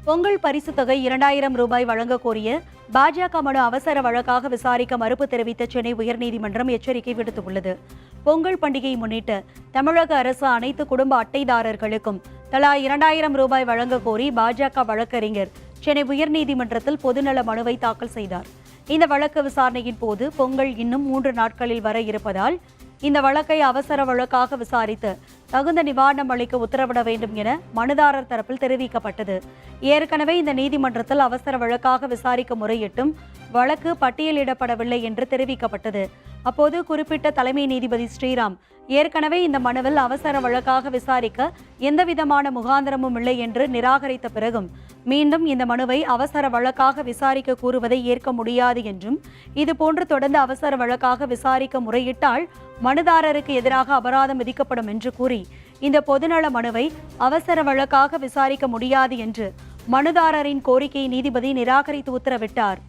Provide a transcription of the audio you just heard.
பொங்கல் பரிசு தொகை 2000 ரூபாய் வழங்க கோரிய பாஜக மனு அவசர வழக்காக விசாரிக்க மறுப்பு தெரிவித்த சென்னை உயர்நீதிமன்றம் எச்சரிக்கை விடுத்துள்ளது. பொங்கல் பண்டிகையை முன்னிட்டு தமிழக அரசு அனைத்து குடும்ப அட்டைதாரர்களுக்கும் தலா 2000 ரூபாய் வழங்க கோரி பாஜக வழக்கறிஞர் சென்னை உயர்நீதிமன்றத்தில் பொதுநல மனுவை தாக்கல் செய்தார். இந்த வழக்கு விசாரணையின் போது பொங்கல் இன்னும் 3 நாட்களில் வர இருப்பதால் இந்த வழக்கை அவசர வழக்காக விசாரித்து தகுந்த நிவாரணம் அளிக்க உத்தரவிட வேண்டும் என மனுதாரர் தரப்பில் தெரிவிக்கப்பட்டது. ஏற்கனவே இந்த நீதிமன்றத்தில் அவசர வழக்காக விசாரிக்க முறையிட்டும் வழக்கு பட்டியலிடப்படவில்லை என்று தெரிவிக்கப்பட்டது. அப்போது குறிப்பிட்ட தலைமை நீதிபதி ஸ்ரீராம் ஏற்கனவே இந்த மனுவில் அவசர வழக்காக விசாரிக்க எந்தவிதமான முகாந்திரமும் இல்லை என்று நிராகரித்த பிறகும் மீண்டும் இந்த மனுவை அவசர வழக்காக விசாரிக்க கூறுவதை ஏற்க முடியாது என்றும் இதுபோன்று தொடர்ந்து அவசர வழக்காக விசாரிக்க முறையிட்டால் மனுதாரருக்கு எதிராக அபராதம் விதிக்கப்படும் என்று கூறி இந்த பொதுநல மனுவை அவசர வழக்காக விசாரிக்க முடியாது என்று மனுதாரரின் கோரிக்கையை நீதிபதி நிராகரித்து உத்தரவிட்டார்.